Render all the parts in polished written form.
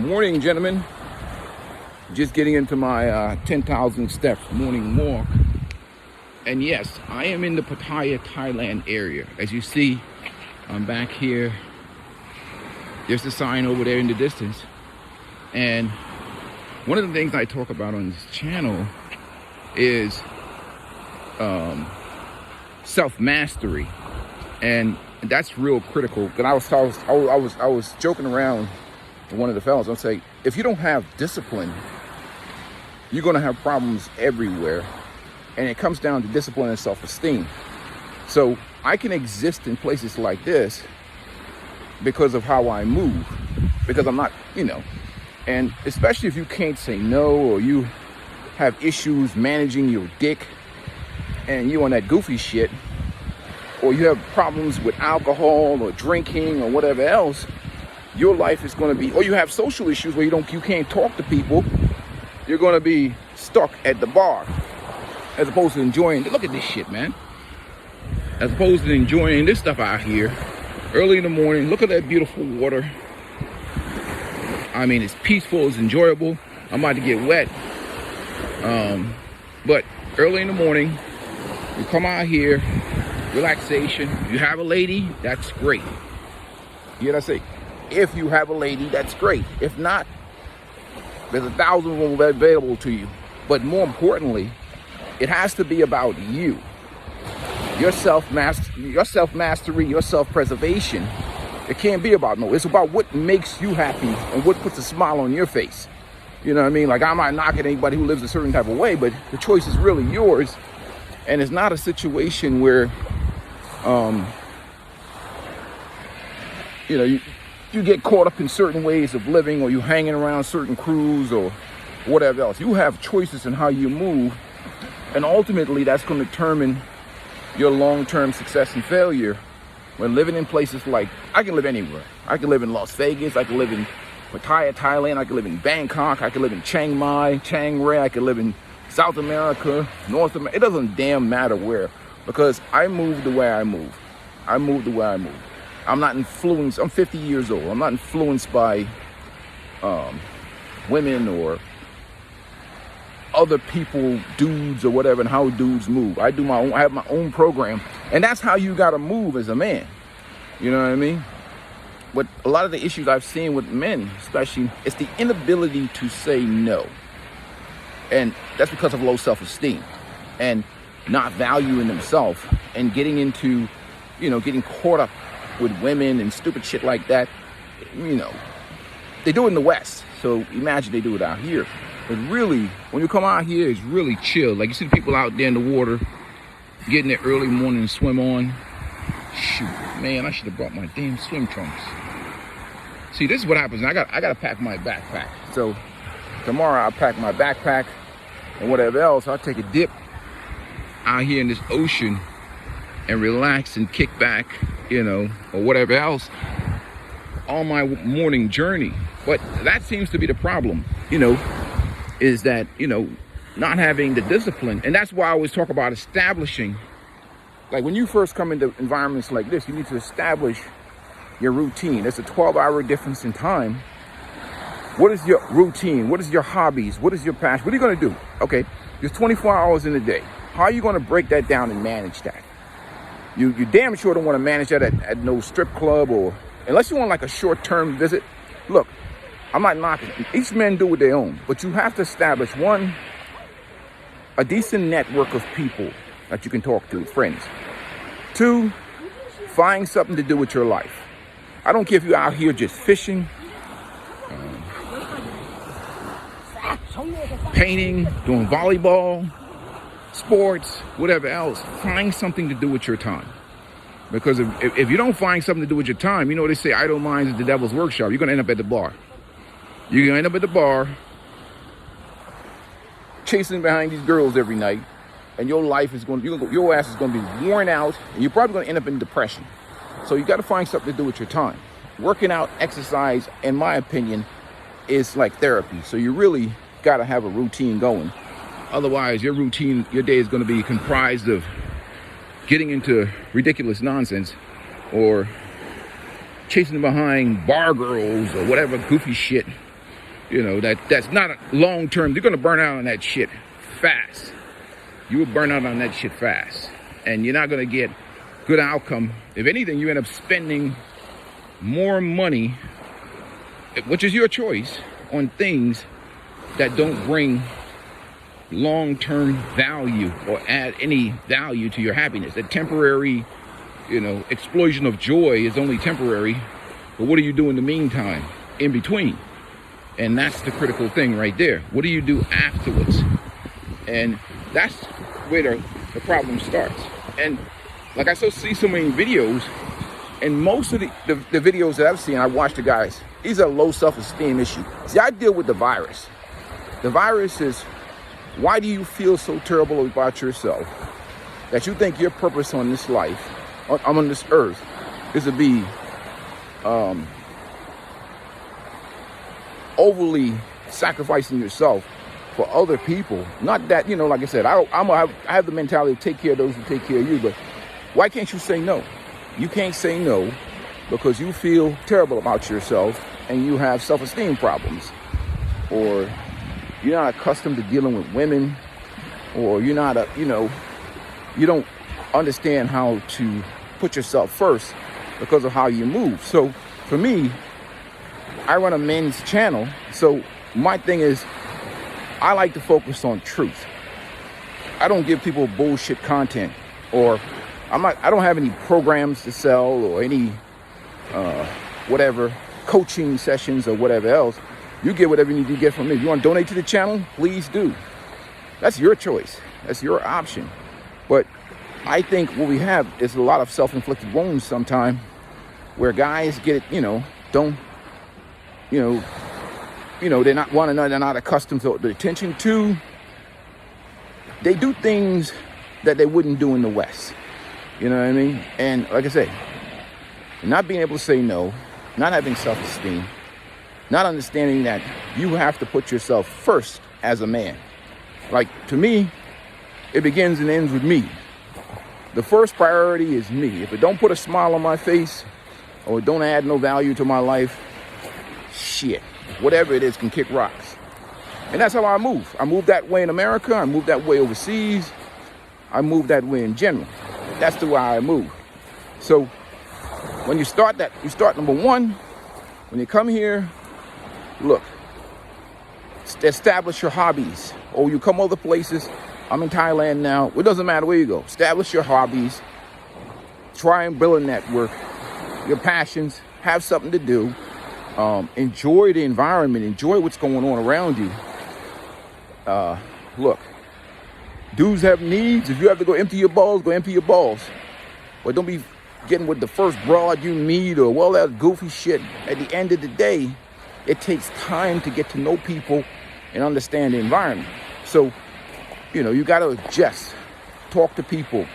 Morning, gentlemen. Just getting into my 10,000 steps morning walk. And yes, I am in the Pattaya, Thailand area. As you see, I'm back here. There's a sign over there in the distance. And one of the things I talk about on this channel is self-mastery. And that's real critical. And I was joking around with one of the fellows. I'll say, if you don't have discipline, you're going to have problems everywhere. And it comes down to discipline and self-esteem. So I can exist in places like this because of how I move, because I'm not, and especially if you can't say no, or you have issues managing your dick and you on that goofy shit, or you have problems with alcohol or drinking or whatever else, your life is going to be, or you have social issues where you can't talk to people, you're going to be stuck at the bar, as opposed to enjoying, look at this shit, man, as opposed to enjoying this stuff out here early in the morning. Look at that beautiful water. I mean, it's peaceful, it's enjoyable. I'm about to get wet, but early in the morning, you come out here, relaxation. You have a lady, that's great. You know what I say? If you have a lady, that's great. If not, there's 1,000 of them available to you. But more importantly, it has to be about you. Your self-mastery, your self-preservation. It can't be about no. It's about what makes you happy and what puts a smile on your face. You know what I mean? Like, I'm not knocking anybody who lives a certain type of way, but the choice is really yours. And it's not a situation where, you get caught up in certain ways of living, or you hanging around certain crews or whatever else. You have choices in how you move, and ultimately that's going to determine your long-term success and failure. When living in places like, I can live anywhere. I can live in Las Vegas, I can live in Pattaya, Thailand, I can live in Bangkok, I can live in Chiang Mai, Chiang Rai, I can live in South America, North America. It doesn't damn matter where, because I move the way I move. I move the way I move. I'm not influenced. I'm 50 years old. I'm not influenced by women or other people, dudes or whatever, and how dudes move. I have my own program, and that's how you got to move as a man. You know what I mean? But a lot of the issues I've seen with men, especially, it's the inability to say no. And that's because of low self-esteem and not valuing themselves, and getting into, getting caught up with women and stupid shit like that. They do it in the West, so imagine they do it out here. But really, when you come out here, it's really chill. Like, you see the people out there in the water, getting their early morning swim on. Shoot, man, I should have brought my damn swim trunks. See, this is what happens. I got to pack my backpack. So tomorrow I'll pack my backpack and whatever else. I'll take a dip out here in this ocean and relax and kick back, or whatever else on my morning journey. But that seems to be the problem, is that, not having the discipline. And that's why I always talk about establishing, like, when you first come into environments like this, you need to establish your routine. There's a 12-hour difference in time. What is your routine? What is your hobbies? What is your passion? What are you going to do? Okay, there's 24 hours in a day. How are you going to break that down and manage that? You damn sure don't want to manage that at no strip club, or unless you want like a short-term visit. Look, I'm not knocking. Each man do what they own, but you have to establish, one, a decent network of people that you can talk to, friends. Two, find something to do with your life. I don't care if you're out here just fishing, painting, doing volleyball, sports, whatever else. Find something to do with your time. Because if you don't find something to do with your time, they say idle minds is the devil's workshop. You're going to end up at the bar. You're going to end up at the bar chasing behind these girls every night, and your life is your ass is going to be worn out, and you're probably going to end up in depression. So you got to find something to do with your time. Working out, exercise, in my opinion, is like therapy. So you really got to have a routine going. Otherwise, your day is going to be comprised of getting into ridiculous nonsense, or chasing behind bar girls or whatever goofy shit, that's not a long term. You're gonna burn out on that shit fast. You will burn out on that shit fast, and you're not gonna get good outcome. If anything, you end up spending more money, which is your choice, on things that don't bring long-term value or add any value to your happiness. That temporary, explosion of joy is only temporary, but what do you do in the meantime, in between? And that's the critical thing right there. What do you do afterwards? And that's where the problem starts. And like I see so many videos, and most of the videos that I've seen, I watch the guys, these are low self-esteem issue. See, I deal with the virus. The virus is, why do you feel so terrible about yourself that you think your purpose on this life, on this earth, is to be overly sacrificing yourself for other people? Not that, like I said, I have the mentality to take care of those who take care of you, but why can't you say no? You can't say no because you feel terrible about yourself and you have self-esteem problems, or you're not accustomed to dealing with women, or you're not you don't understand how to put yourself first because of how you move. So for me, I run a men's channel. So my thing is, I like to focus on truth. I don't give people bullshit content, or I don't have any programs to sell or any whatever coaching sessions or whatever else. You get whatever you need to get from me. If you want to donate to the channel, please do. That's your choice. That's your option. But I think what we have is a lot of self-inflicted wounds sometimes, where guys get it, they're not accustomed to the attention to. They do things that they wouldn't do in the West. You know what I mean? And like I say, not being able to say no, not having self-esteem, not understanding that you have to put yourself first as a man. Like, to me, it begins and ends with me. The first priority is me. If it don't put a smile on my face, or don't add no value to my life, shit, whatever it is can kick rocks. And that's how I move. I move that way in America. I move that way overseas. I move that way in general. That's the way I move. So when you start number one, when you come here, look, establish your hobbies. Or you come other places. I'm in Thailand now. It doesn't matter where you go. Establish your hobbies. Try and build a network. Your passions. Have something to do. Enjoy the environment. Enjoy what's going on around you. Look, dudes have needs. If you have to go empty your balls, go empty your balls. But don't be getting with the first broad you meet or all that goofy shit. At the end of the day, it takes time to get to know people and understand the environment. So, you got to adjust. Talk to people.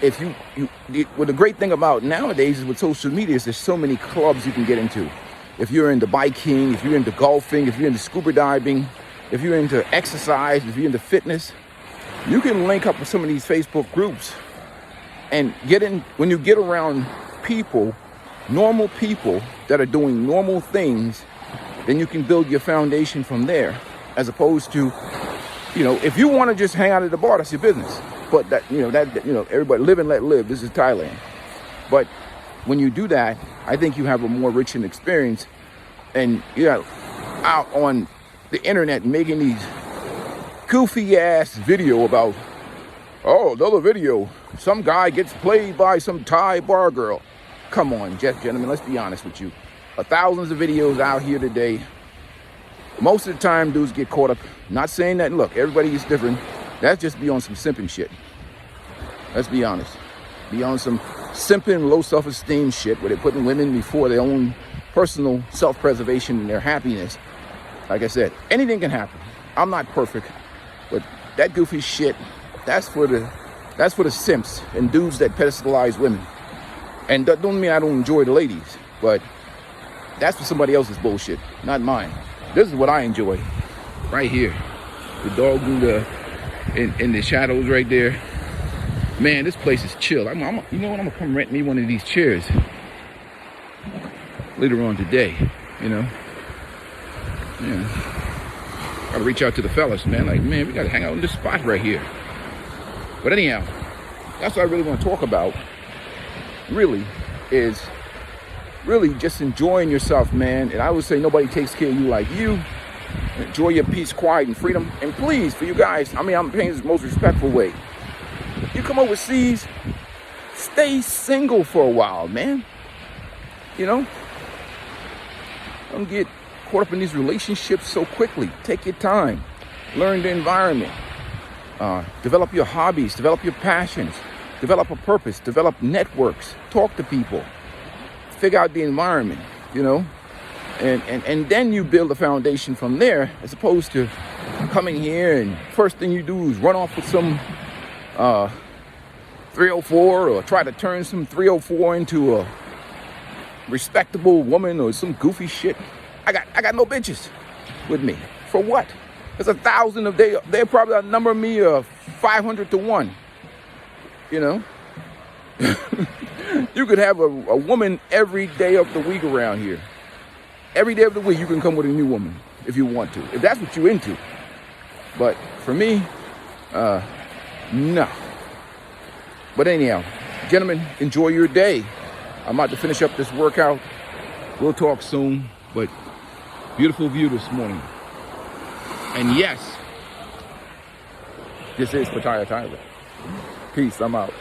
Well, the great thing about nowadays is with social media is there's so many clubs you can get into. If you're into biking, if you're into golfing, if you're into scuba diving, if you're into exercise, if you're into fitness, you can link up with some of these Facebook groups and when you get around people, normal people that are doing normal things, then you can build your foundation from there, as opposed to, if you want to just hang out at the bar, that's your business. But everybody live and let live. This is Thailand. But when you do that, I think you have a more rich experience, and you're out on the internet making these goofy ass video about, another video, some guy gets played by some Thai bar girl. Come on, gentlemen, let's be honest with you. Thousands of videos out here today. Most of the time, dudes get caught up. Not saying that, look, everybody is different. That's just be on some simping shit. Let's be honest. Be on some simping, low self-esteem shit where they're putting women before their own personal self-preservation and their happiness. Like I said, anything can happen. I'm not perfect, but that goofy shit, that's for the simps and dudes that pedestalize women. And that don't mean I don't enjoy the ladies, but that's for somebody else's bullshit, not mine. This is what I enjoy, right here. The dog in the shadows right there. Man, this place is chill. I'm gonna come rent me one of these chairs later on today. Gotta reach out to the fellas, man. Like, man, we gotta hang out in this spot right here. But anyhow, that's what I really want to talk about. Really, is really just enjoying yourself, man. And I would say nobody takes care of you like you. Enjoy your peace, quiet, and freedom. And please, for you guys, I mean, I'm saying this the most respectful way. You come overseas, stay single for a while, man. You know? Don't get caught up in these relationships so quickly. Take your time. Learn the environment. Develop your hobbies. Develop your passions. Develop a purpose. Develop networks. Talk to people. Figure out the environment, you know? And then you build a foundation from there, as opposed to coming here and first thing you do is run off with some 304 or try to turn some 304 into a respectable woman or some goofy shit. I got no bitches with me. For what? There's 1,000 of they probably outnumber me 500 to 1. You know? You could have a woman every day of the week around here. Every day of the week you can come with a new woman if you want to, if that's what you're into. But for me, no. But anyhow, gentlemen, enjoy your day. I'm about to finish up this workout. We'll talk soon, but beautiful view this morning. And yes, this is Pattaya Tyler. Peace, I'm out.